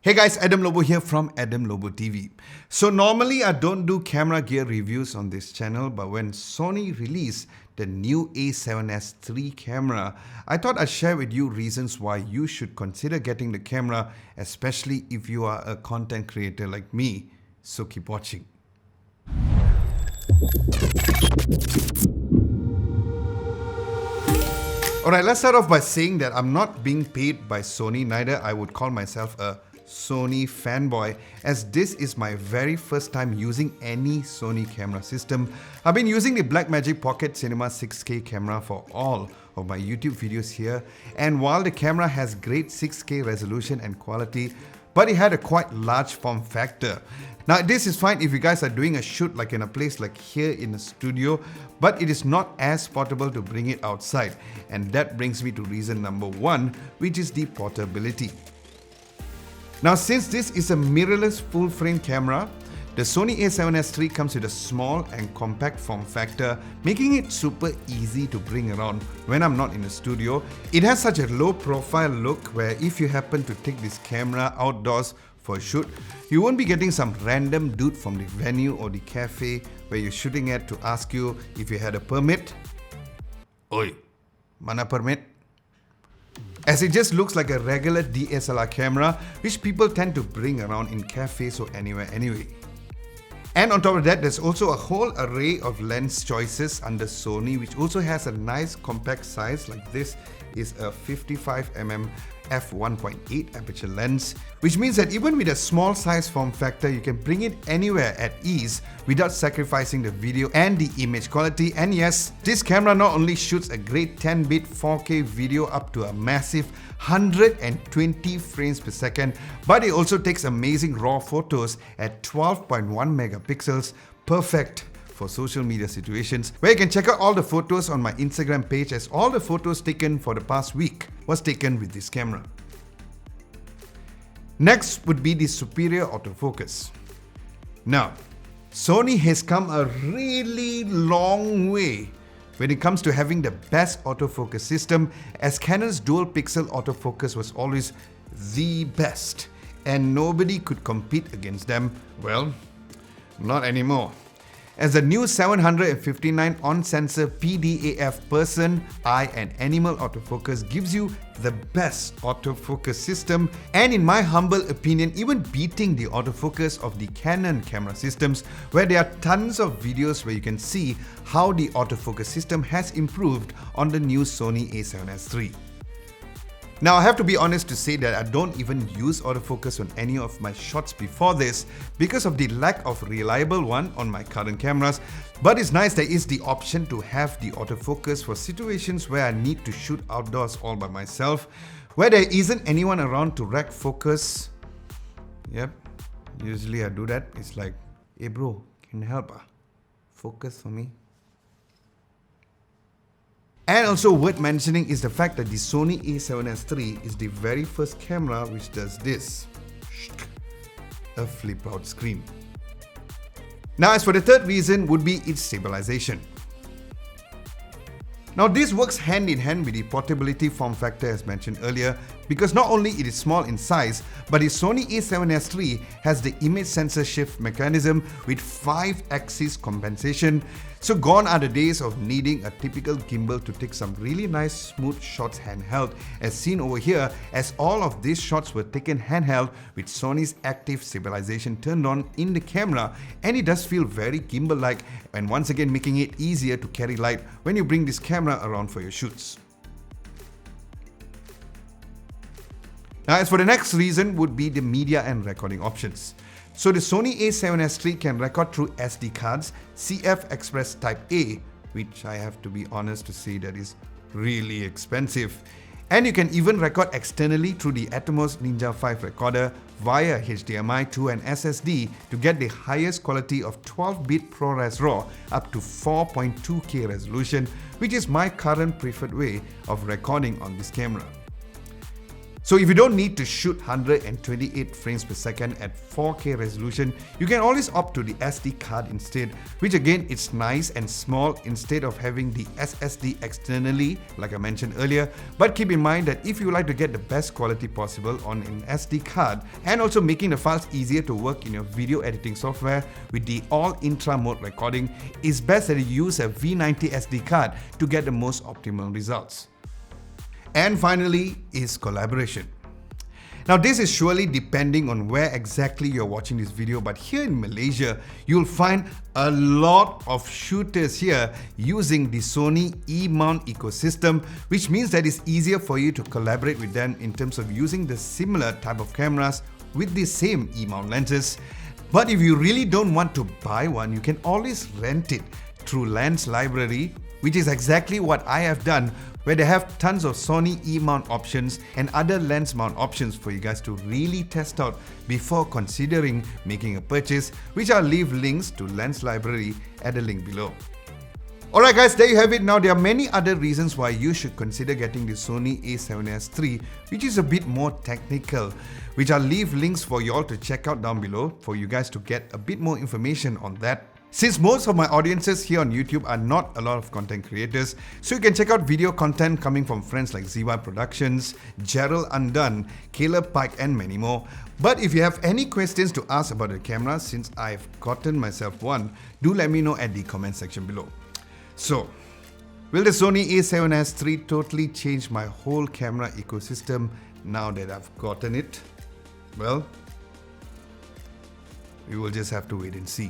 Hey guys, Adam Lobo here from Adam Lobo TV. So normally I don't do camera gear reviews on this channel, but when Sony released the new A7S III camera, I thought I'd share with you reasons why you should consider getting the camera, especially if you are a content creator like me. So keep watching. Alright, let's start off by saying that I'm not being paid by Sony, neither I would call myself a Sony fanboy, as this is my very first time using any Sony camera system. I've been using the Blackmagic Pocket Cinema 6K camera for all of my YouTube videos here, and while the camera has great 6K resolution and quality, but it had a quite large form factor. Now this is fine if you guys are doing a shoot like in a place like here in a studio, but it is not as portable to bring it outside, and that brings me to reason number one, which is the portability. Now since this is a mirrorless full frame camera, the Sony A7S III comes with a small and compact form factor, making it super easy to bring around when I'm not in the studio. It has such a low profile look where if you happen to take this camera outdoors for a shoot, you won't be getting some random dude from the venue or the cafe where you're shooting at to ask you if you had a permit. Oi, mana permit? As it just looks like a regular DSLR camera, which people tend to bring around in cafes or anywhere anyway. And on top of that, there's also a whole array of lens choices under Sony, which also has a nice compact size. Like this is a 55mm f1.8 aperture lens, which means that even with a small size form factor, you can bring it anywhere at ease without sacrificing the video and the image quality. And yes, this camera not only shoots a great 10-bit 4K video up to a massive 120 frames per second, but it also takes amazing raw photos at 12.1 megapixels, perfect for social media situations, where you can check out all the photos on my Instagram page, as all the photos taken for the past week was taken with this camera. Next would be the superior autofocus. Now, Sony has come a really long way when it comes to having the best autofocus system, as Canon's dual pixel autofocus was always the best and nobody could compete against them. Well, not anymore, as the new 759 on-sensor PDAF person, eye and animal autofocus gives you the best autofocus system, and in my humble opinion, even beating the autofocus of the Canon camera systems, where there are tons of videos where you can see how the autofocus system has improved on the new Sony A7S III. Now I have to be honest to say that I don't even use autofocus on any of my shots before this because of the lack of reliable one on my current cameras, but it's nice there is the option to have the autofocus for situations where I need to shoot outdoors all by myself, where there isn't anyone around to rack focus. Yep, usually I do that. It's like, hey bro, can you help? Focus for me. And also worth mentioning is the fact that the Sony A7S III is the very first camera which does this, a flip out screen. Now as for the third reason would be its stabilization. Now this works hand in hand with the portability form factor as mentioned earlier, because not only it is small in size, but the Sony A7S III has the image sensor shift mechanism with 5-axis compensation. So gone are the days of needing a typical gimbal to take some really nice smooth shots handheld, as seen over here, as all of these shots were taken handheld with Sony's active stabilization turned on in the camera, and it does feel very gimbal-like, and once again making it easier to carry light when you bring this camera around for your shoots. Now as for the next reason would be the media and recording options. So the Sony A7S III can record through SD cards, CF Express Type A, which I have to be honest to say that is really expensive. And you can even record externally through the Atomos Ninja 5 recorder via HDMI to an SSD to get the highest quality of 12-bit ProRes RAW up to 4.2K resolution, which is my current preferred way of recording on this camera. So if you don't need to shoot 128 frames per second at 4K resolution, you can always opt to the SD card instead, which again it's nice and small instead of having the SSD externally like I mentioned earlier. But keep in mind that if you like to get the best quality possible on an SD card and also making the files easier to work in your video editing software with the all intra mode recording, it's best that you use a V90 SD card to get the most optimal results. And finally is collaboration. Now this is surely depending on where exactly you're watching this video, but here in Malaysia, you'll find a lot of shooters here using the Sony E-mount ecosystem, which means that it's easier for you to collaborate with them in terms of using the similar type of cameras with the same E-mount lenses. But if you really don't want to buy one, you can always rent it through Lens Library, which is exactly what I have done, where they have tons of Sony E-mount options and other lens mount options for you guys to really test out before considering making a purchase, which I'll leave links to Lens Library at the link below. Alright guys, there you have it. Now there are many other reasons why you should consider getting the Sony A7S III, which is a bit more technical, which I'll leave links for you all to check out down below for you guys to get a bit more information on that. Since most of my audiences here on YouTube are not a lot of content creators, so you can check out video content coming from friends like ZY Productions, Gerald Undone, Caleb Pike and many more. But if you have any questions to ask about the camera since I've gotten myself one, do let me know at the comment section below. So, will the Sony A7S III totally change my whole camera ecosystem now that I've gotten it? Well, we will just have to wait and see.